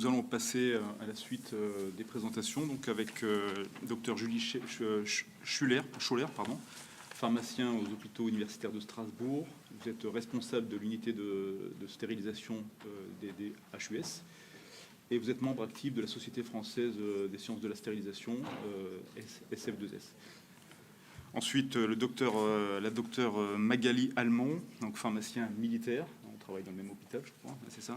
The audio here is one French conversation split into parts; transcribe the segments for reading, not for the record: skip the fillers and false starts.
Nous allons passer à la suite des présentations, donc avec Dr Julie Schuller, pharmacien aux hôpitaux universitaires de Strasbourg. Vous êtes responsable de l'unité de stérilisation des HUS et vous êtes membre actif de la Société française des sciences de la stérilisation, SF2S. Ensuite, la docteure Magali Almond, donc pharmacien militaire. On travaille dans le même hôpital, je crois, c'est ça.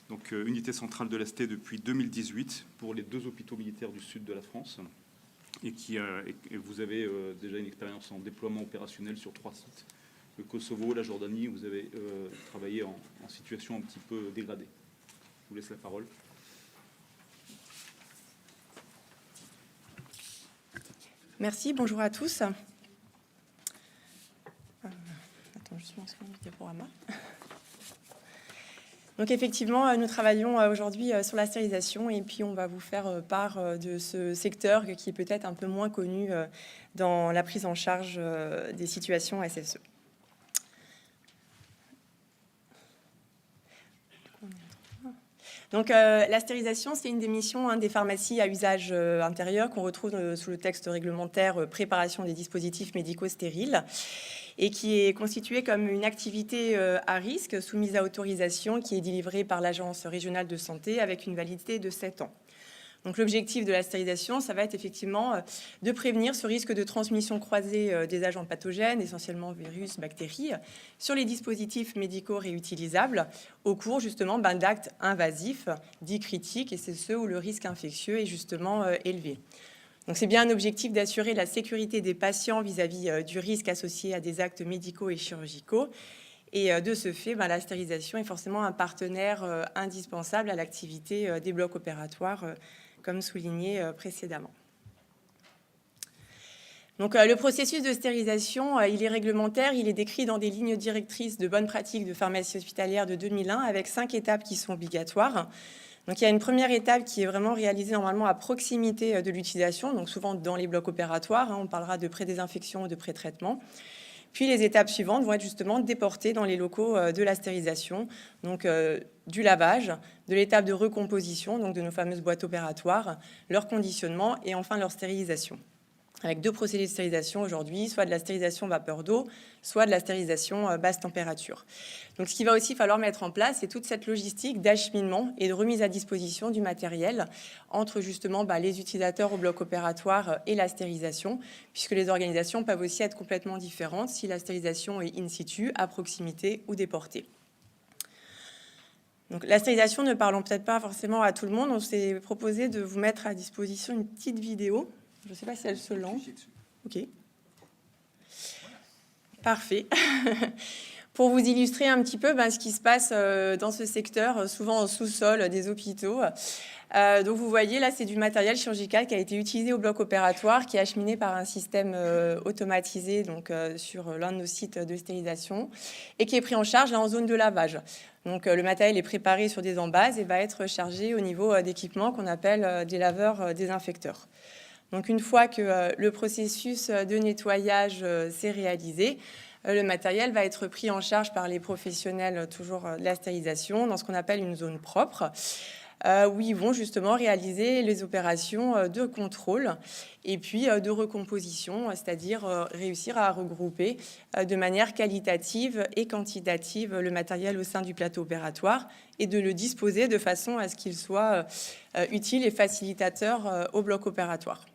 Donc, unité centrale de la ST depuis 2018 pour les 2 hôpitaux militaires du sud de la France. Et vous avez déjà une expérience en déploiement opérationnel sur 3 sites. Le Kosovo, la Jordanie, vous avez travaillé en situation un petit peu dégradée. Je vous laisse la parole. Merci, bonjour à tous. Attends, juste mon diaporama. Donc effectivement, nous travaillons aujourd'hui sur la stérilisation et puis on va vous faire part de ce secteur qui est peut-être un peu moins connu dans la prise en charge des situations SSE. Donc la stérilisation, c'est une des missions des pharmacies à usage intérieur qu'on retrouve sous le texte réglementaire préparation des dispositifs médicaux stériles et qui est constituée comme une activité à risque soumise à autorisation qui est délivrée par l'Agence régionale de santé avec une validité de 7 ans. Donc l'objectif de la stérilisation, ça va être effectivement de prévenir ce risque de transmission croisée des agents pathogènes, essentiellement virus, bactéries, sur les dispositifs médicaux réutilisables au cours justement d'actes invasifs, dits critiques, et c'est ceux où le risque infectieux est justement élevé. Donc c'est bien un objectif d'assurer la sécurité des patients vis-à-vis du risque associé à des actes médicaux et chirurgicaux. Et de ce fait, la stérilisation est forcément un partenaire indispensable à l'activité des blocs opératoires, comme souligné précédemment. Donc, le processus de stérilisation, il est réglementaire, il est décrit dans des lignes directrices de bonnes pratiques de pharmacie hospitalière de 2001 avec 5 étapes qui sont obligatoires. Donc, il y a une première étape qui est vraiment réalisée normalement à proximité de l'utilisation, donc souvent dans les blocs opératoires, on parlera de pré-désinfection ou de pré-traitement. Puis les étapes suivantes vont être justement déportées dans les locaux de la stérilisation, donc du lavage, de l'étape de recomposition, donc de nos fameuses boîtes opératoires, leur conditionnement et enfin leur stérilisation. Avec 2 procédés de stérilisation aujourd'hui, soit de la stérilisation vapeur d'eau, soit de la stérilisation basse température. Donc ce qu'il va aussi falloir mettre en place, c'est toute cette logistique d'acheminement et de remise à disposition du matériel entre justement les utilisateurs au bloc opératoire et la stérilisation, puisque les organisations peuvent aussi être complètement différentes si la stérilisation est in situ, à proximité ou déportée. Donc, la stérilisation, ne parlons peut-être pas forcément à tout le monde, on s'est proposé de vous mettre à disposition une petite vidéo. Je ne sais pas si elle se lance. OK. Parfait. Pour vous illustrer un petit peu ce qui se passe dans ce secteur, souvent en sous-sol des hôpitaux. Donc vous voyez, là, c'est du matériel chirurgical qui a été utilisé au bloc opératoire, qui est acheminé par un système automatisé donc, sur l'un de nos sites de stérilisation et qui est pris en charge là, en zone de lavage. Donc le matériel est préparé sur des embases et va être chargé au niveau d'équipements qu'on appelle des laveurs désinfecteurs. Donc une fois que le processus de nettoyage s'est réalisé, le matériel va être pris en charge par les professionnels toujours de la stérilisation dans ce qu'on appelle une zone propre, où ils vont justement réaliser les opérations de contrôle et puis de recomposition, c'est-à-dire réussir à regrouper de manière qualitative et quantitative le matériel au sein du plateau opératoire et de le disposer de façon à ce qu'il soit utile et facilitateur au bloc opératoire.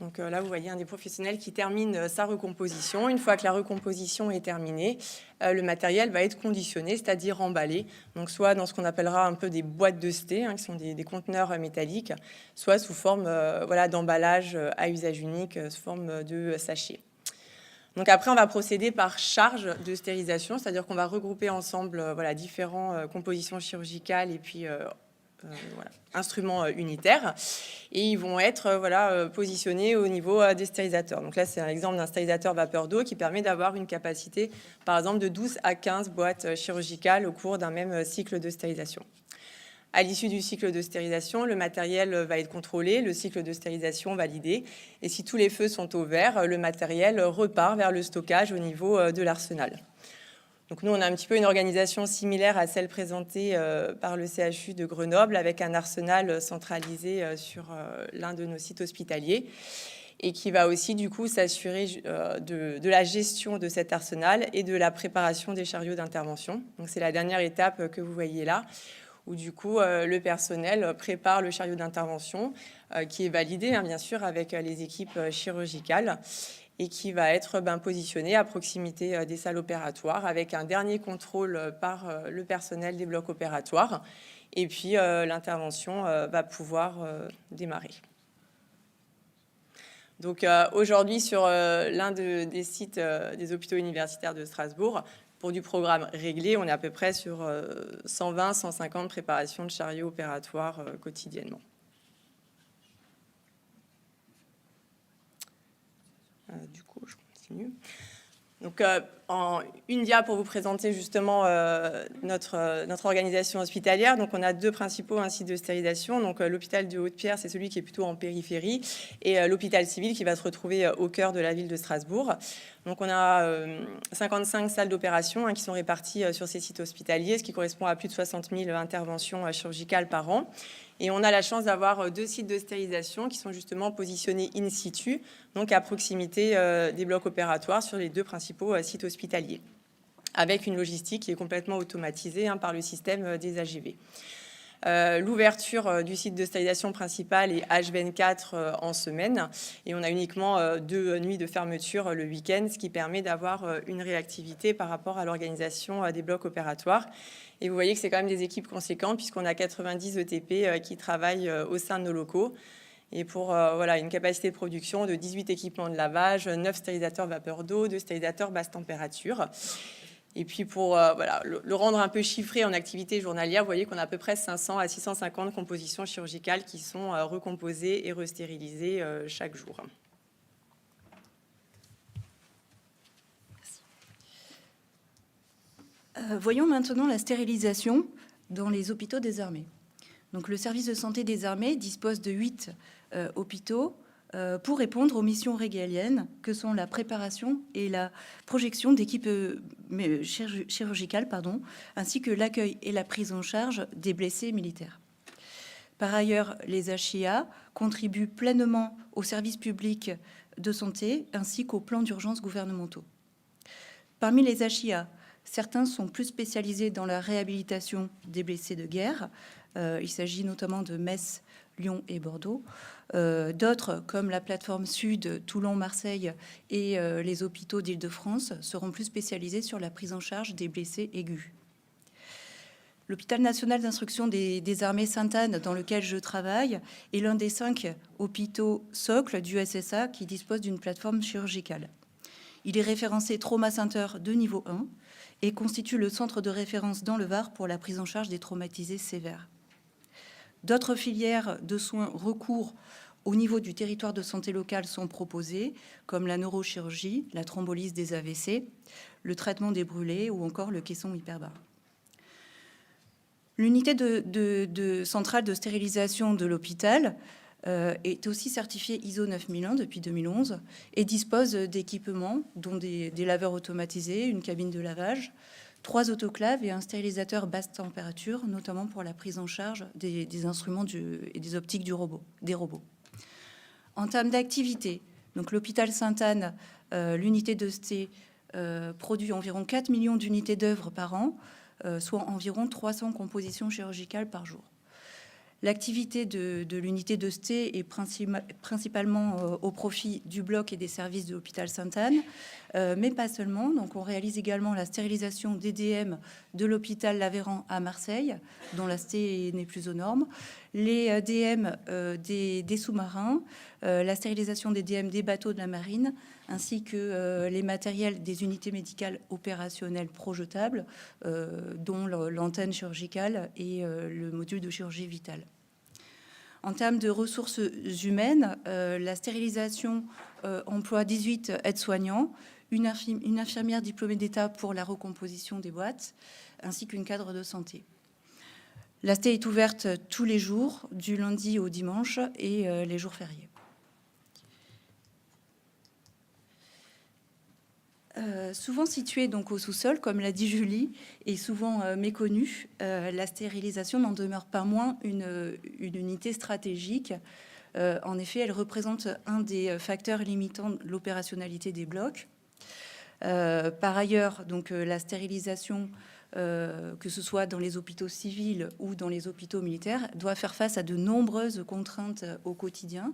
Donc là, vous voyez un des professionnels qui termine sa recomposition. Une fois que la recomposition est terminée, le matériel va être conditionné, c'est-à-dire emballé. Donc soit dans ce qu'on appellera un peu des boîtes de sté, qui sont des conteneurs métalliques, soit sous forme d'emballage à usage unique, sous forme de sachet. Donc après, on va procéder par charge de stérilisation, c'est-à-dire qu'on va regrouper ensemble différentes compositions chirurgicales et puis instruments unitaires, et ils vont être positionnés au niveau des stérilisateurs. Donc là, c'est un exemple d'un stérilisateur vapeur d'eau qui permet d'avoir une capacité, par exemple, de 12 à 15 boîtes chirurgicales au cours d'un même cycle de stérilisation. À l'issue du cycle de stérilisation, le matériel va être contrôlé, le cycle de stérilisation validé, et si tous les feux sont au vert, le matériel repart vers le stockage au niveau de l'arsenal. Donc nous, on a un petit peu une organisation similaire à celle présentée par le CHU de Grenoble, avec un arsenal centralisé sur l'un de nos sites hospitaliers, et qui va aussi du coup s'assurer de la gestion de cet arsenal et de la préparation des chariots d'intervention. Donc c'est la dernière étape que vous voyez là, où du coup le personnel prépare le chariot d'intervention, qui est validé bien sûr avec les équipes chirurgicales, et qui va être positionné à proximité des salles opératoires, avec un dernier contrôle par le personnel des blocs opératoires, et puis l'intervention va pouvoir démarrer. Donc aujourd'hui, sur l'un des sites des hôpitaux universitaires de Strasbourg, pour du programme réglé, on est à peu près sur 120-150 préparations de chariots opératoires quotidiennement. Du coup, je continue. Donc, en une dia pour vous présenter justement notre organisation hospitalière. Donc, on a deux principaux sites de stérilisation. Donc, l'hôpital de Haute-Pierre, c'est celui qui est plutôt en périphérie, et l'hôpital civil qui va se retrouver au cœur de la ville de Strasbourg. Donc, on a 55 salles d'opération qui sont réparties sur ces sites hospitaliers, ce qui correspond à plus de 60 000 interventions chirurgicales par an. Et on a la chance d'avoir deux sites de stérilisation qui sont justement positionnés in situ, donc à proximité des blocs opératoires sur les deux principaux sites hospitaliers, avec une logistique qui est complètement automatisée par le système des AGV. L'ouverture du site de stérilisation principal est H24 en semaine, et on a uniquement 2 nuits de fermeture le week-end, ce qui permet d'avoir une réactivité par rapport à l'organisation des blocs opératoires. Et vous voyez que c'est quand même des équipes conséquentes, puisqu'on a 90 ETP qui travaillent au sein de nos locaux. Et pour une capacité de production de 18 équipements de lavage, 9 stérilisateurs vapeur d'eau, 2 stérilisateurs basse température. Et puis pour le rendre un peu chiffré en activité journalière, vous voyez qu'on a à peu près 500 à 650 compositions chirurgicales qui sont recomposées et restérilisées chaque jour. Voyons maintenant la stérilisation dans les hôpitaux des armées. Donc, le service de santé des armées dispose de 8 hôpitaux pour répondre aux missions régaliennes que sont la préparation et la projection d'équipes chirurgicales, ainsi que l'accueil et la prise en charge des blessés militaires. Par ailleurs, les HIA contribuent pleinement au service public de santé ainsi qu'aux plans d'urgence gouvernementaux. Parmi les HIA, certains sont plus spécialisés dans la réhabilitation des blessés de guerre. Il s'agit notamment de Metz, Lyon et Bordeaux. D'autres, comme la plateforme Sud, Toulon, Marseille et les hôpitaux d'Île-de-France, seront plus spécialisés sur la prise en charge des blessés aigus. L'hôpital national d'instruction des armées Sainte-Anne, dans lequel je travaille, est l'un des 5 hôpitaux socles du SSA qui dispose d'une plateforme chirurgicale. Il est référencé Trauma Center de niveau 1 et constitue le centre de référence dans le Var pour la prise en charge des traumatisés sévères. D'autres filières de soins recours au niveau du territoire de santé local sont proposées, comme la neurochirurgie, la thrombolyse des AVC, le traitement des brûlés ou encore le caisson hyperbare. L'unité de centrale de stérilisation de l'hôpital est aussi certifiée ISO 9001 depuis 2011 et dispose d'équipements, dont des laveurs automatisés, une cabine de lavage, 3 autoclaves et un stérilisateur basse température, notamment pour la prise en charge des instruments et des optiques des robots. En termes d'activité, donc l'hôpital Sainte-Anne, l'unité de ST produit environ 4 millions d'unités d'œuvre par an, soit environ 300 compositions chirurgicales par jour. L'activité de l'unité de ST est principalement au profit du bloc et des services de l'hôpital Sainte-Anne, mais pas seulement. Donc, on réalise également la stérilisation d'EDM de l'hôpital Lavéran à Marseille, dont la ST n'est plus aux normes, les DM des sous-marins, la stérilisation des DM des bateaux de la marine, ainsi que les matériels des unités médicales opérationnelles projetables, dont l'antenne chirurgicale et le module de chirurgie vitale. En termes de ressources humaines, la stérilisation emploie 18 aides-soignants, une infirmière diplômée d'État pour la recomposition des boîtes, ainsi qu'une cadre de santé. La ST est ouverte tous les jours, du lundi au dimanche et les jours fériés. Souvent située donc au sous-sol, comme l'a dit Julie, et souvent méconnue, la stérilisation n'en demeure pas moins une unité stratégique. En effet, elle représente un des facteurs limitant l'opérationnalité des blocs. Par ailleurs, donc, la stérilisation, que ce soit dans les hôpitaux civils ou dans les hôpitaux militaires, doit faire face à de nombreuses contraintes au quotidien.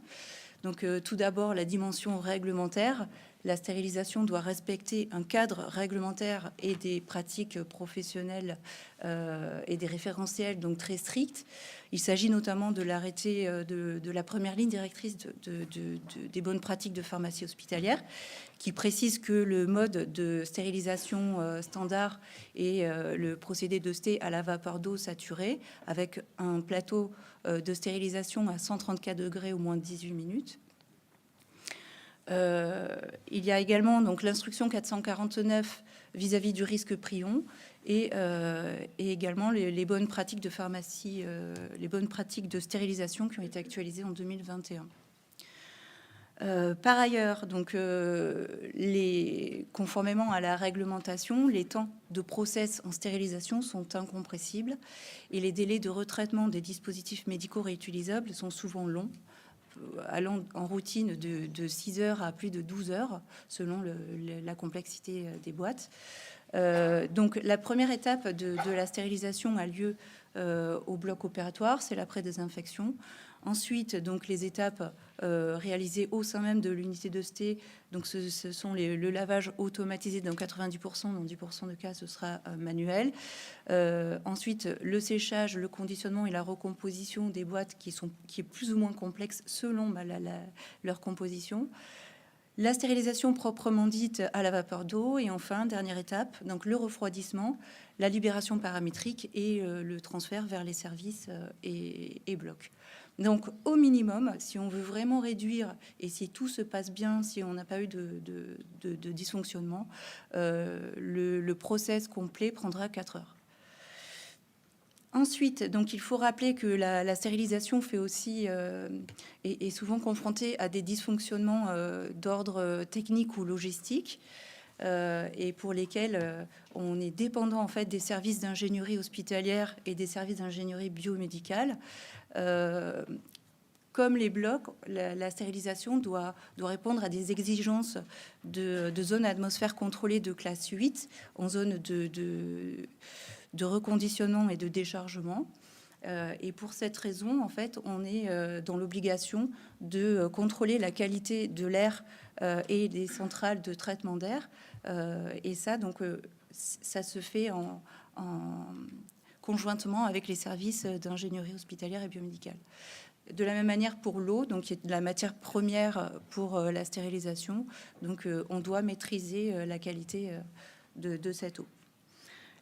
Donc, tout d'abord, la dimension réglementaire. La stérilisation doit respecter un cadre réglementaire et des pratiques professionnelles et des référentiels donc très stricts. Il s'agit notamment de l'arrêté de la première ligne directrice des bonnes pratiques de pharmacie hospitalière, qui précise que le mode de stérilisation standard est le procédé de sté à la vapeur d'eau saturée, avec un plateau de stérilisation à 134 degrés au moins 18 minutes. Il y a également donc l'instruction 449 vis-à-vis du risque prion et également les bonnes pratiques de pharmacie, les bonnes pratiques de stérilisation qui ont été actualisées en 2021. Par ailleurs, donc, conformément à la réglementation, les temps de process en stérilisation sont incompressibles et les délais de retraitement des dispositifs médicaux réutilisables sont souvent longs, allant en routine de 6 heures à plus de 12 heures, selon la complexité des boîtes. Donc, la première étape de la stérilisation a lieu au bloc opératoire, c'est l'après-désinfection. Ensuite, donc, les étapes réalisées au sein même de l'unité de sté, donc ce sont le lavage automatisé dans 90%, dans 10% de cas, ce sera manuel. Ensuite, le séchage, le conditionnement et la recomposition des boîtes qui est plus ou moins complexe selon leur composition. La stérilisation proprement dite à la vapeur d'eau. Et enfin, dernière étape, donc le refroidissement, la libération paramétrique et le transfert vers les services et blocs. Donc, au minimum, si on veut vraiment réduire et si tout se passe bien, si on n'a pas eu de dysfonctionnement, le process complet prendra 4 heures. Ensuite, donc, il faut rappeler que la stérilisation fait aussi est souvent confrontée à des dysfonctionnements d'ordre technique ou logistique. Et pour lesquels on est dépendant en fait des services d'ingénierie hospitalière et des services d'ingénierie biomédicale. Comme les blocs, la stérilisation doit répondre à des exigences de zone à atmosphère contrôlée de classe 8 en zone de reconditionnement et de déchargement. Et pour cette raison, en fait, on est dans l'obligation de contrôler la qualité de l'air et des centrales de traitement d'air. Et ça, donc, ça se fait conjointement avec les services d'ingénierie hospitalière et biomédicale. De la même manière pour l'eau, donc qui est la matière première pour la stérilisation, donc on doit maîtriser la qualité de cette eau.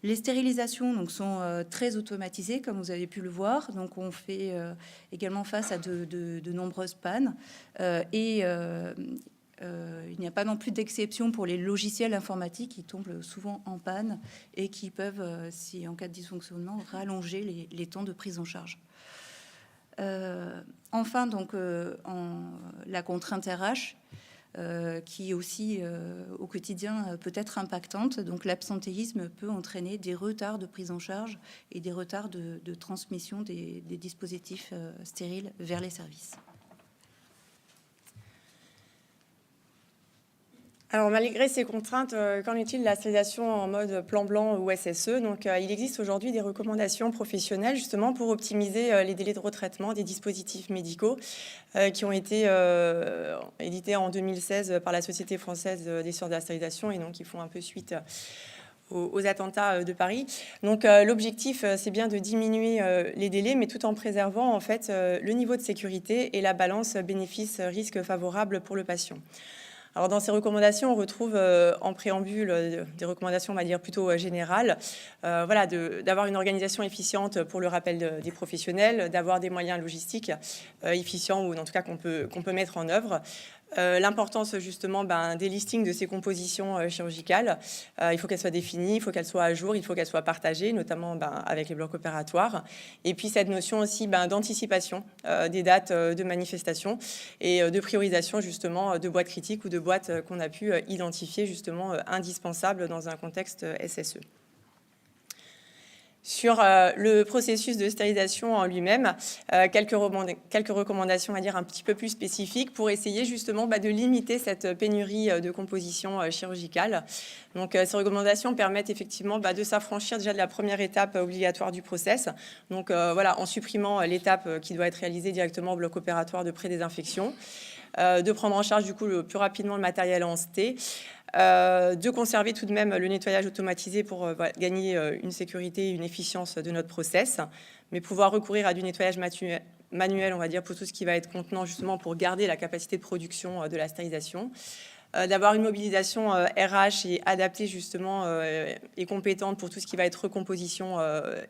Les stérilisations donc, sont très automatisées, comme vous avez pu le voir. Donc, on fait également face à de nombreuses pannes. Il n'y a pas non plus d'exception pour les logiciels informatiques qui tombent souvent en panne et qui peuvent, si en cas de dysfonctionnement, rallonger les temps de prise en charge. Enfin, donc, la contrainte RH, qui aussi au quotidien peut être impactante. Donc l'absentéisme peut entraîner des retards de prise en charge et des retards de transmission des dispositifs stériles vers les services. Alors, malgré ces contraintes, qu'en est-il de la stérilisation en mode plan blanc ou SSE? Donc, il existe aujourd'hui des recommandations professionnelles justement pour optimiser les délais de retraitement des dispositifs médicaux qui ont été édités en 2016 par la Société française des sciences de la stérilisation et donc qui font un peu suite aux attentats de Paris. Donc, l'objectif, c'est bien de diminuer les délais, mais tout en préservant en fait le niveau de sécurité et la balance bénéfice-risque favorable pour le patient. Alors, dans ces recommandations, on retrouve en préambule des recommandations, on va dire, plutôt générales. Voilà, d'avoir une organisation efficiente pour le rappel des professionnels, d'avoir des moyens logistiques efficients ou en tout cas qu'on peut mettre en œuvre, L'importance justement des listings de ces compositions chirurgicales. Il faut qu'elles soient définies, il faut qu'elles soient à jour, il faut qu'elles soient partagées, notamment avec les blocs opératoires. Et puis cette notion aussi d'anticipation des dates de manifestation et de priorisation justement de boîtes critiques ou de boîtes qu'on a pu identifier justement indispensables dans un contexte SSE. Sur le processus de stérilisation en lui-même, quelques recommandations à dire un petit peu plus spécifiques pour essayer justement de limiter cette pénurie de composition chirurgicale. Donc ces recommandations permettent effectivement de s'affranchir déjà de la première étape obligatoire du process. Donc voilà, en supprimant l'étape qui doit être réalisée directement au bloc opératoire de pré-désinfection, de prendre en charge du coup le plus rapidement le matériel en ST, de conserver tout de même le nettoyage automatisé pour gagner une sécurité et une efficience de notre process, mais pouvoir recourir à du nettoyage manuel, on va dire, pour tout ce qui va être contenant, justement pour garder la capacité de production de la stérilisation. D'avoir une mobilisation RH et adaptée justement et compétente pour tout ce qui va être recomposition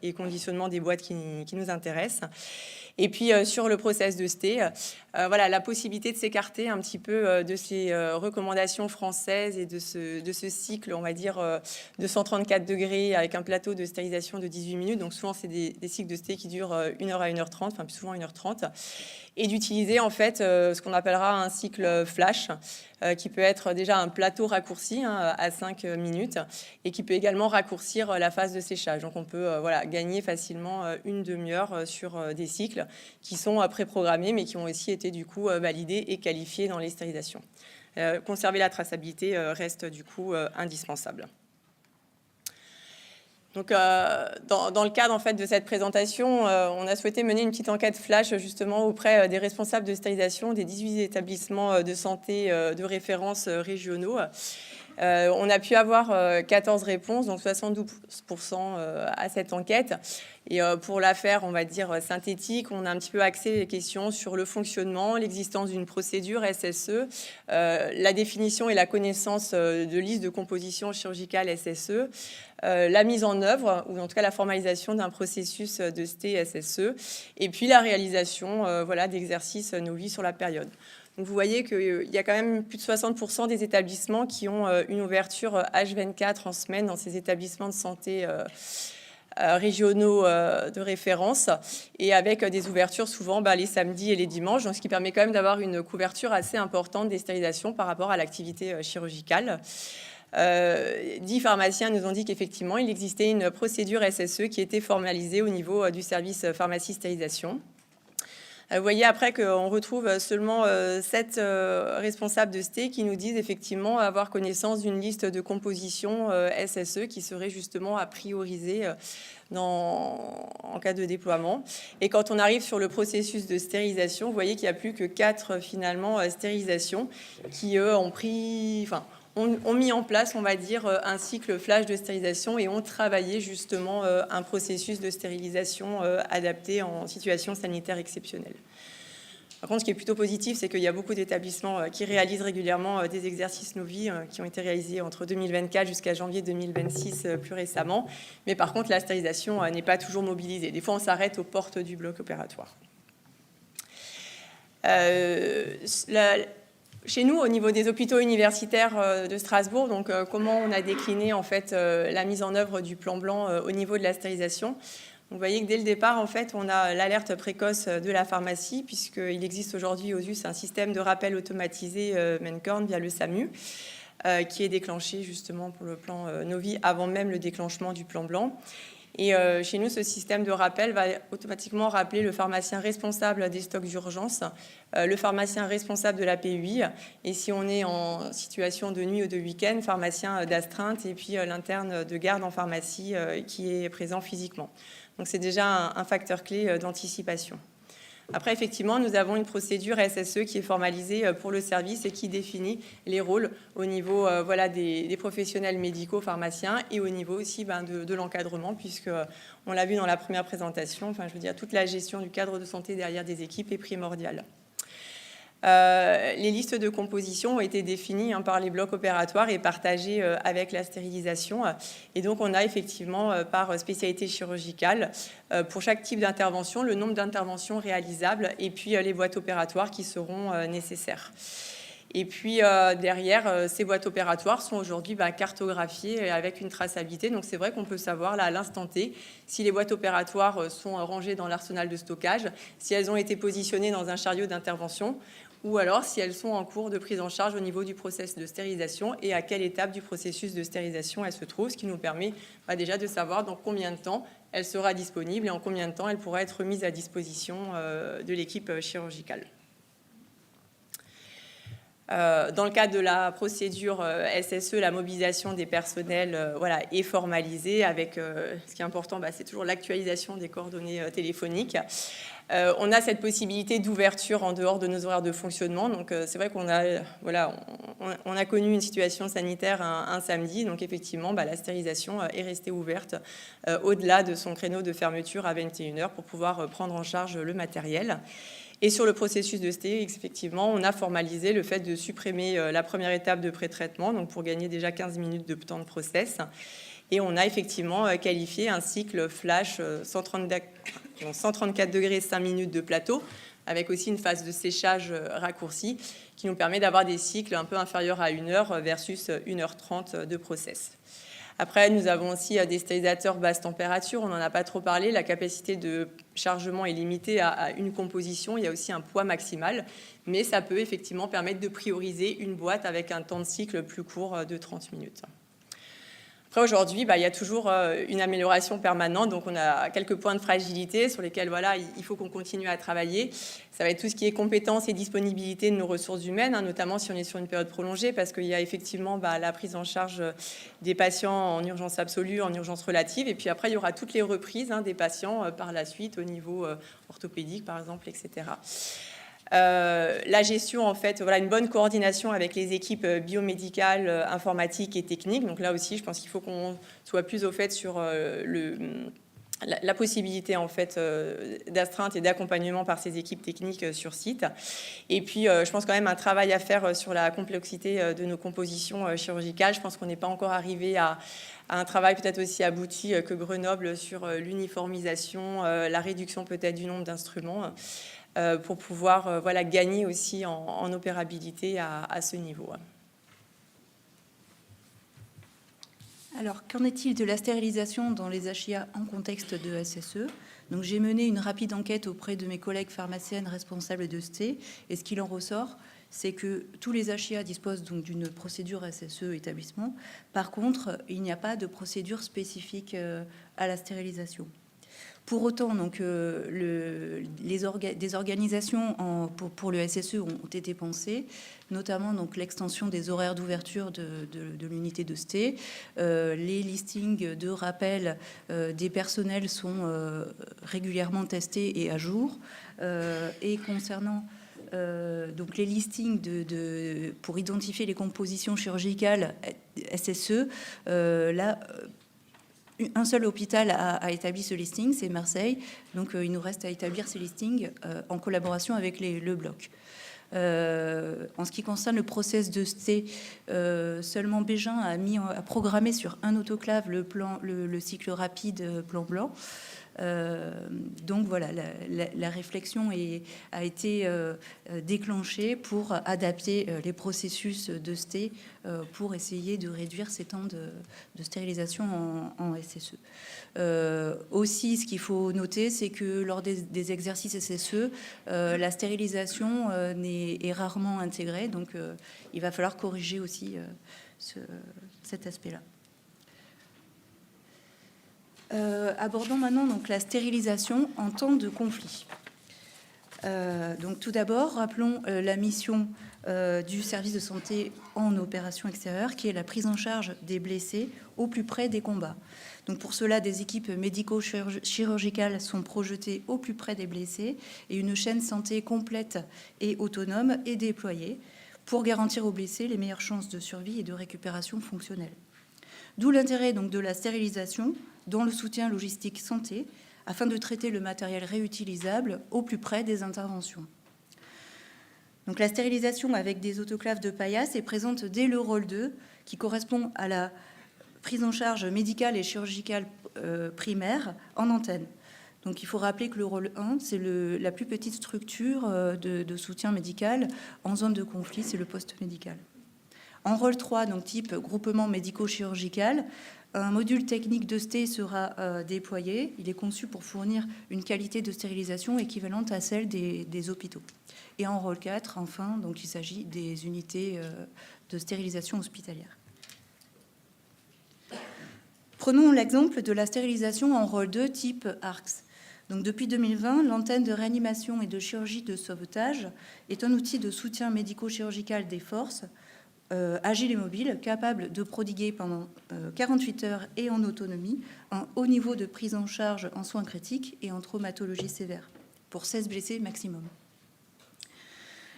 et conditionnement des boîtes qui nous intéressent. Et puis sur le process de ST, voilà, la possibilité de s'écarter un petit peu de ces recommandations françaises et de ce cycle, on va dire, de 134 degrés avec un plateau de stérilisation de 18 minutes. Donc souvent, c'est des cycles de ST qui durent 1 heure à 1h30, enfin plus souvent 1h30. Et d'utiliser en fait ce qu'on appellera un cycle flash, qui peut être déjà un plateau raccourci à 5 minutes et qui peut également raccourcir la phase de séchage. Donc on peut voilà, gagner facilement une demi-heure sur des cycles qui sont préprogrammés mais qui ont aussi été du coup validés et qualifiés dans les stérilisations. Conserver la traçabilité reste du coup indispensable. Donc, dans le cadre en fait, de cette présentation, on a souhaité mener une petite enquête flash justement auprès des responsables de stérilisation des 18 établissements de santé de référence régionaux. On a pu avoir 14 réponses, donc 72% à cette enquête. Et pour la faire, on va dire, synthétique, on a un petit peu axé les questions sur le fonctionnement, l'existence d'une procédure SSE, la définition et la connaissance de listes de composition chirurgicale SSE, la mise en œuvre, ou en tout cas la formalisation d'un processus de ST SSE, et puis la réalisation voilà, d'exercices Novi sur la période. Donc vous voyez qu'il y a quand même plus de 60% des établissements qui ont une ouverture H24 en semaine dans ces établissements de santé régionaux de référence et avec des ouvertures souvent les samedis et les dimanches, donc ce qui permet quand même d'avoir une couverture assez importante des stérilisations par rapport à l'activité chirurgicale. 10 pharmaciens nous ont dit qu'effectivement, il existait une procédure SSE qui était formalisée au niveau du service pharmacie stérilisation. Vous voyez après qu'on retrouve seulement 7 responsables de ST qui nous disent effectivement avoir connaissance d'une liste de composition SSE qui serait justement à prioriser en cas de déploiement. Et quand on arrive sur le processus de stérilisation, vous voyez qu'il n'y a plus que 4 finalement stérilisations qui eux ont mis en place, on va dire, un cycle flash de stérilisation et ont travaillé justement un processus de stérilisation adapté en situation sanitaire exceptionnelle. Par contre, ce qui est plutôt positif, c'est qu'il y a beaucoup d'établissements qui réalisent régulièrement des exercices Novi qui ont été réalisés entre 2024 jusqu'à janvier 2026 plus récemment. Mais par contre, la stérilisation n'est pas toujours mobilisée. Des fois, on s'arrête aux portes du bloc opératoire. Chez nous, au niveau des hôpitaux universitaires de Strasbourg, donc comment on a décliné en fait la mise en œuvre du plan blanc au niveau de la stérilisation. Vous voyez que dès le départ, en fait, on a l'alerte précoce de la pharmacie, puisqu'il existe aujourd'hui aux US un système de rappel automatisé Mencorn via le SAMU, qui est déclenché justement pour le plan Novi avant même le déclenchement du plan blanc. Et chez nous, ce système de rappel va automatiquement rappeler le pharmacien responsable des stocks d'urgence, le pharmacien responsable de la PUI, et si on est en situation de nuit ou de week-end, pharmacien d'astreinte, et puis l'interne de garde en pharmacie qui est présent physiquement. Donc c'est déjà un facteur clé d'anticipation. Après, effectivement, nous avons une procédure SSE qui est formalisée pour le service et qui définit les rôles au niveau des professionnels médicaux, pharmaciens, et au niveau aussi de l'encadrement, puisqu'on l'a vu dans la première présentation, toute la gestion du cadre de santé derrière des équipes est primordiale. Les listes de composition ont été définies par les blocs opératoires et partagées avec la stérilisation. Et donc, on a effectivement, par spécialité chirurgicale, pour chaque type d'intervention, le nombre d'interventions réalisables et puis les boîtes opératoires qui seront nécessaires. Et puis derrière, ces boîtes opératoires sont aujourd'hui cartographiées avec une traçabilité. Donc c'est vrai qu'on peut savoir là à l'instant T si les boîtes opératoires sont rangées dans l'arsenal de stockage, si elles ont été positionnées dans un chariot d'intervention, ou alors si elles sont en cours de prise en charge au niveau du process de stérilisation et à quelle étape du processus de stérilisation elles se trouvent, ce qui nous permet déjà de savoir dans combien de temps elle sera disponible et en combien de temps elle pourra être mise à disposition de l'équipe chirurgicale. Dans le cadre de la procédure SSE, la mobilisation des personnels est formalisée avec, ce qui est important, c'est toujours l'actualisation des coordonnées téléphoniques. On a cette possibilité d'ouverture en dehors de nos horaires de fonctionnement. Donc c'est vrai qu'on a, on a connu une situation sanitaire un samedi. Donc effectivement, la stérilisation est restée ouverte au-delà de son créneau de fermeture à 21h pour pouvoir prendre en charge le matériel. Et sur le processus de STE, effectivement, on a formalisé le fait de supprimer la première étape de pré-traitement, donc pour gagner déjà 15 minutes de temps de process. Et on a effectivement qualifié un cycle flash 134 degrés 5 minutes de plateau, avec aussi une phase de séchage raccourcie, qui nous permet d'avoir des cycles un peu inférieurs à 1 heure versus 1h30 de process. Après, nous avons aussi des stérilisateurs basse température. On n'en a pas trop parlé. La capacité de chargement est limitée à une composition. Il y a aussi un poids maximal. Mais ça peut effectivement permettre de prioriser une boîte avec un temps de cycle plus court de 30 minutes. Après, aujourd'hui, il y a toujours une amélioration permanente. Donc, on a quelques points de fragilité sur lesquels il faut qu'on continue à travailler. Ça va être tout ce qui est compétences et disponibilité de nos ressources humaines, notamment si on est sur une période prolongée, parce qu'il y a effectivement la prise en charge des patients en urgence absolue, en urgence relative. Et puis après, il y aura toutes les reprises des patients par la suite au niveau orthopédique, par exemple, etc. La gestion, en fait, une bonne coordination avec les équipes biomédicales, informatiques et techniques. Donc là aussi, je pense qu'il faut qu'on soit plus au fait sur la possibilité en fait d'astreinte et d'accompagnement par ces équipes techniques sur site. Et puis, je pense quand même un travail à faire sur la complexité de nos compositions chirurgicales. Je pense qu'on n'est pas encore arrivé à un travail peut-être aussi abouti que Grenoble sur l'uniformisation, la réduction peut-être du nombre d'instruments. Pour pouvoir gagner aussi en opérabilité à ce niveau. Alors, qu'en est-il de la stérilisation dans les HIA en contexte de SSE? Donc, j'ai mené une rapide enquête auprès de mes collègues pharmaciennes responsables de ST, et ce qu'il en ressort, c'est que tous les HIA disposent donc d'une procédure SSE établissement. Par contre, il n'y a pas de procédure spécifique à la stérilisation. Pour autant, donc, des organisations pour le SSE ont été pensées, notamment donc, l'extension des horaires d'ouverture de l'unité de ST. Les listings de rappel des personnels sont régulièrement testés et à jour. Et concernant donc les listings pour identifier les compositions chirurgicales SSE, là... Un seul hôpital a établi ce listing, c'est Marseille. Donc, il nous reste à établir ces listings en collaboration avec le bloc. En ce qui concerne le process de ST, seulement Bégin a programmé sur un autoclave le cycle rapide plan blanc. Donc voilà, la réflexion a été déclenchée pour adapter les processus de ST pour essayer de réduire ces temps de stérilisation en SSE. Aussi, ce qu'il faut noter, c'est que lors des exercices SSE, la stérilisation est rarement intégrée, donc il va falloir corriger aussi cet aspect-là. Abordons maintenant donc, la stérilisation en temps de conflit. Donc, tout d'abord, rappelons la mission du service de santé en opération extérieure, qui est la prise en charge des blessés au plus près des combats. Donc, pour cela, des équipes médico-chirurgicales sont projetées au plus près des blessés et une chaîne santé complète et autonome est déployée pour garantir aux blessés les meilleures chances de survie et de récupération fonctionnelle. D'où l'intérêt donc de la stérilisation dans le soutien logistique santé, afin de traiter le matériel réutilisable au plus près des interventions. Donc la stérilisation avec des autoclaves de paillasse est présente dès le rôle 2, qui correspond à la prise en charge médicale et chirurgicale primaire en antenne. Donc il faut rappeler que le rôle 1, c'est la plus petite structure de soutien médical en zone de conflit, c'est le poste médical. En rôle 3, donc type groupement médico-chirurgical, un module technique de ST sera déployé. Il est conçu pour fournir une qualité de stérilisation équivalente à celle des hôpitaux. Et en rôle 4, enfin, donc il s'agit des unités de stérilisation hospitalière. Prenons l'exemple de la stérilisation en rôle 2 type ARCS. Donc, depuis 2020, l'antenne de réanimation et de chirurgie de sauvetage est un outil de soutien médico-chirurgical des forces, agile et mobile, capable de prodiguer pendant 48 heures et en autonomie un haut niveau de prise en charge en soins critiques et en traumatologie sévère, pour 16 blessés maximum.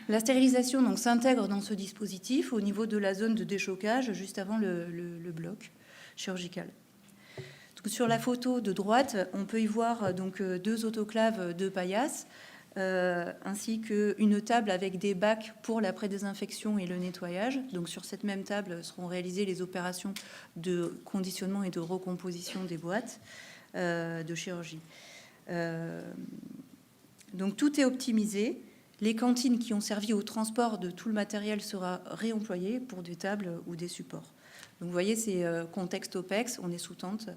La stérilisation donc, s'intègre dans ce dispositif au niveau de la zone de déchocage, juste avant le bloc chirurgical. Sur la photo de droite, on peut y voir donc 2 autoclaves de paillasse, ainsi qu'une table avec des bacs pour la pré-désinfection et le nettoyage. Donc sur cette même table seront réalisées les opérations de conditionnement et de recomposition des boîtes de chirurgie. Donc tout est optimisé. Les cantines qui ont servi au transport de tout le matériel sera réemployé pour des tables ou des supports. Donc vous voyez, c'est contexte OPEX, on est sous tente.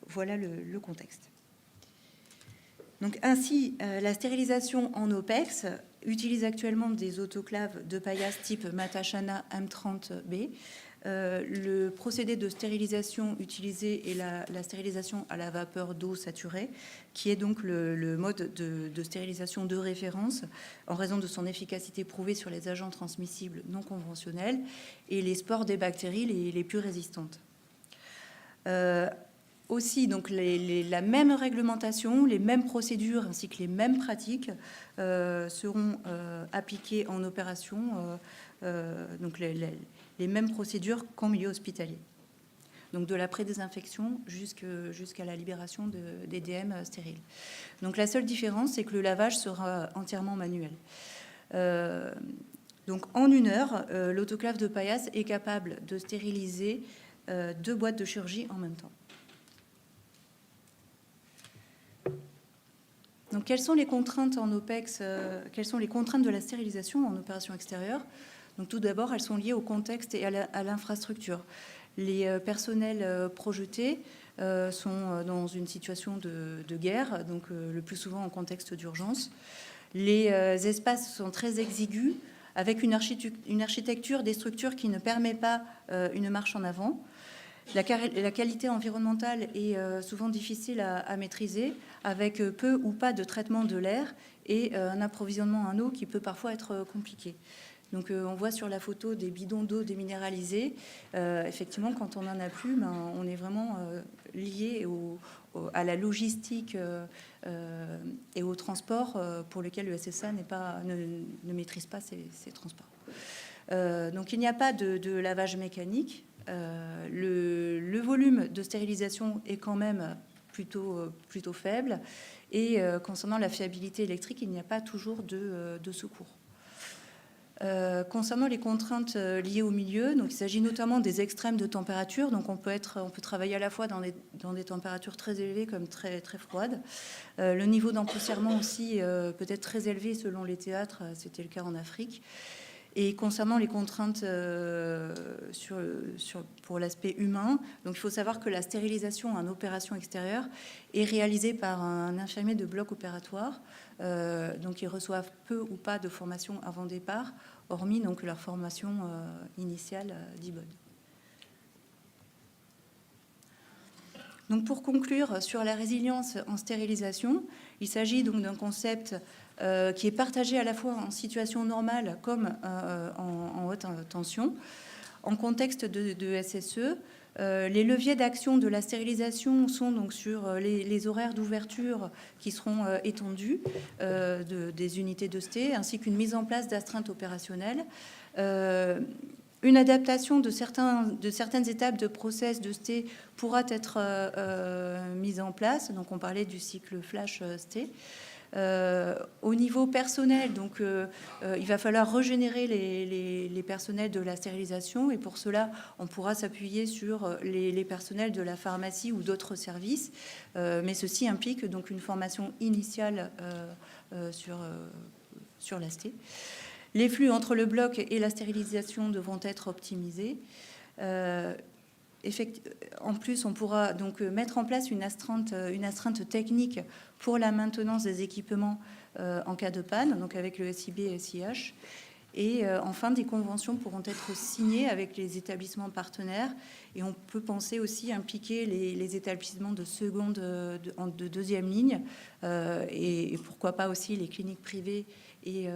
Voilà le contexte. Donc ainsi, la stérilisation en OPEX utilise actuellement des autoclaves de paillasse type Matashana M30B. Le procédé de stérilisation utilisé est la stérilisation à la vapeur d'eau saturée, qui est donc le mode de stérilisation de référence en raison de son efficacité prouvée sur les agents transmissibles non conventionnels et les spores des bactéries les plus résistantes. Aussi, donc la même réglementation, les mêmes procédures ainsi que les mêmes pratiques seront appliquées en opération, donc les mêmes procédures qu'en milieu hospitalier. Donc de la pré-désinfection jusqu'à la libération des DM stériles. Donc la seule différence, c'est que le lavage sera entièrement manuel. Donc en 1 heure, l'autoclave de paillasse est capable de stériliser 2 boîtes de chirurgie en même temps. Donc, quelles sont les contraintes en OPEX, quelles sont les contraintes de la stérilisation en opération extérieure? Donc, tout d'abord, elles sont liées au contexte et à l'infrastructure. Les personnels projetés sont dans une situation de guerre, donc le plus souvent en contexte d'urgence. Les espaces sont très exigus, avec une architecture des structures qui ne permet pas une marche en avant. La qualité environnementale est souvent difficile à maîtriser, avec peu ou pas de traitement de l'air et un approvisionnement en eau qui peut parfois être compliqué. Donc on voit sur la photo des bidons d'eau déminéralisés. Effectivement, quand on n'en a plus, on est vraiment lié à la logistique et au transport pour lequel le SSA ne maîtrise pas ces transports. Donc il n'y a pas de lavage mécanique. Le volume de stérilisation est quand même plutôt faible. Et concernant la fiabilité électrique, il n'y a pas toujours de secours. Concernant les contraintes liées au milieu, donc il s'agit notamment des extrêmes de température. Donc on peut travailler à la fois dans des températures très élevées comme très froides. Le niveau d'empoussièrement aussi peut être très élevé selon les théâtres. C'était le cas en Afrique. Et concernant les contraintes pour l'aspect humain, donc il faut savoir que la stérilisation en opération extérieure est réalisée par un infirmier de bloc opératoire. Donc ils reçoivent peu ou pas de formation avant départ, hormis donc leur formation initiale d'IBOD. Donc pour conclure sur la résilience en stérilisation, il s'agit donc d'un concept qui est partagé à la fois en situation normale comme en haute tension. En contexte de SSE, les leviers d'action de la stérilisation sont donc sur les horaires d'ouverture qui seront étendus des unités de ST, ainsi qu'une mise en place d'astreintes opérationnelles. Une adaptation de certaines étapes de process de ST pourra être mise en place. Donc on parlait du cycle flash ST. Au niveau personnel, donc, il va falloir régénérer les personnels de la stérilisation, et pour cela, on pourra s'appuyer sur les personnels de la pharmacie ou d'autres services, mais ceci implique donc une formation initiale sur la sté. Les flux entre le bloc et la stérilisation devront être optimisés. En plus, on pourra donc mettre en place une astreinte technique pour la maintenance des équipements en cas de panne, donc avec le SIB et SIH. Et enfin, des conventions pourront être signées avec les établissements partenaires. Et on peut penser aussi impliquer les établissements de deuxième ligne et pourquoi pas aussi les cliniques privées et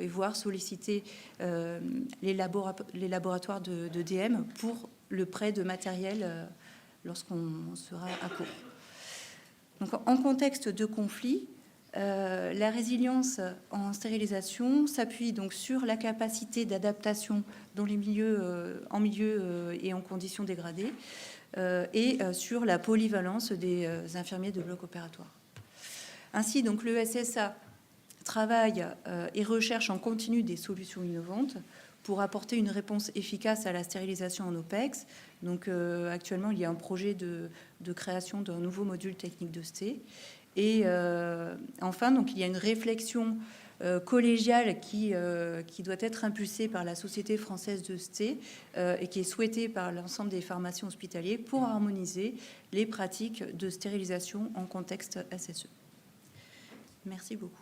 voire solliciter les laboratoires de DM pour le prêt de matériel lorsqu'on sera à court. Donc, en contexte de conflit, la résilience en stérilisation s'appuie donc sur la capacité d'adaptation dans les en milieu et en conditions dégradées et sur la polyvalence des infirmiers de bloc opératoire. Ainsi, donc, le SSA travaille et recherche en continu des solutions innovantes pour apporter une réponse efficace à la stérilisation en OPEX. Donc, actuellement, il y a un projet de création d'un nouveau module technique de ST. Et enfin, donc, il y a une réflexion collégiale qui doit être impulsée par la Société française de ST et qui est souhaitée par l'ensemble des pharmaciens hospitaliers pour harmoniser les pratiques de stérilisation en contexte SSE. Merci beaucoup.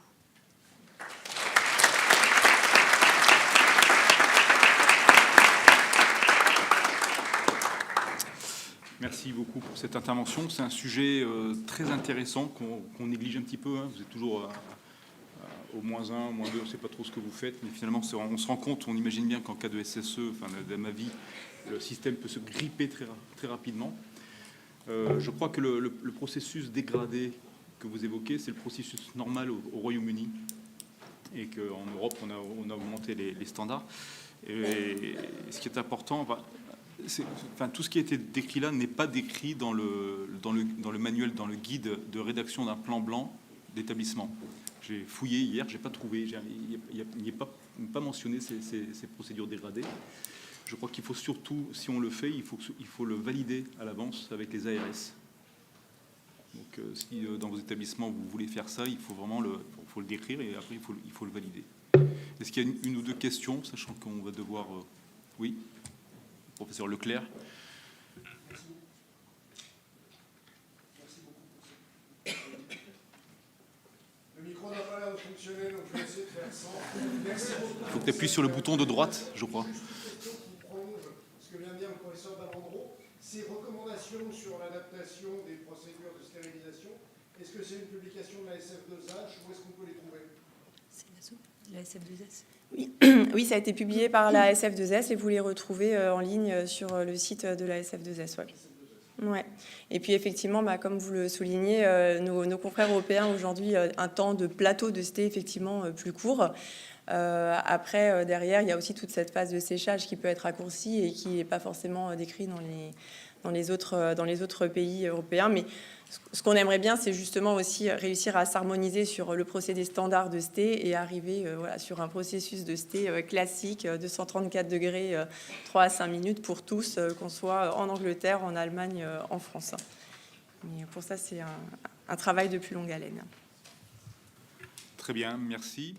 Merci beaucoup pour cette intervention. C'est un sujet très intéressant qu'on néglige un petit peu. Hein. Vous êtes toujours au -1, -2, on ne sait pas trop ce que vous faites, mais finalement, on se rend compte, on imagine bien qu'en cas de SSE, enfin, de ma vie, le système peut se gripper très rapidement. Je crois que le processus dégradé que vous évoquez, c'est le processus normal au Royaume-Uni, et qu'en Europe, on a augmenté les standards. Et ce qui est important... tout ce qui a été décrit là n'est pas décrit dans le manuel, dans le guide de rédaction d'un plan blanc d'établissement. J'ai fouillé hier, j'ai pas trouvé, il n'est pas mentionné ces procédures dégradées. Je crois qu'il faut surtout, si on le fait, il faut le valider à l'avance avec les ARS. Donc, si dans vos établissements vous voulez faire ça, il faut vraiment le décrire et après il faut le valider. Est-ce qu'il y a une ou deux questions, sachant qu'on va devoir... Oui. Professeur Leclerc. Merci beaucoup. Le micro n'a pas l'air de fonctionner, donc je vais essayer de faire sans. Merci beaucoup. Il faut que tu appuies sur le bouton de droite, je crois. Juste une question qui prolonge ce que vient de dire le professeur Davandro. Ces recommandations sur l'adaptation des procédures de stérilisation, est-ce que c'est une publication de la SF2H ou est-ce qu'on peut les trouver? C'est la SF2S. Oui, ça a été publié par la SF2S et vous les retrouvez en ligne sur le site de la SF2S. Ouais. Ouais. Et puis effectivement, comme vous le soulignez, nos confrères européens aujourd'hui un temps de plateau de ST effectivement plus court. Après, derrière, il y a aussi toute cette phase de séchage qui peut être raccourcie et qui n'est pas forcément décrit dans les autres pays européens. Mais ce qu'on aimerait bien, c'est justement aussi réussir à s'harmoniser sur le procédé standard de ST et arriver sur un processus de ST classique de 134 degrés, 3 à 5 minutes pour tous, qu'on soit en Angleterre, en Allemagne, en France. Mais pour ça, c'est un travail de plus longue haleine. Très bien, merci.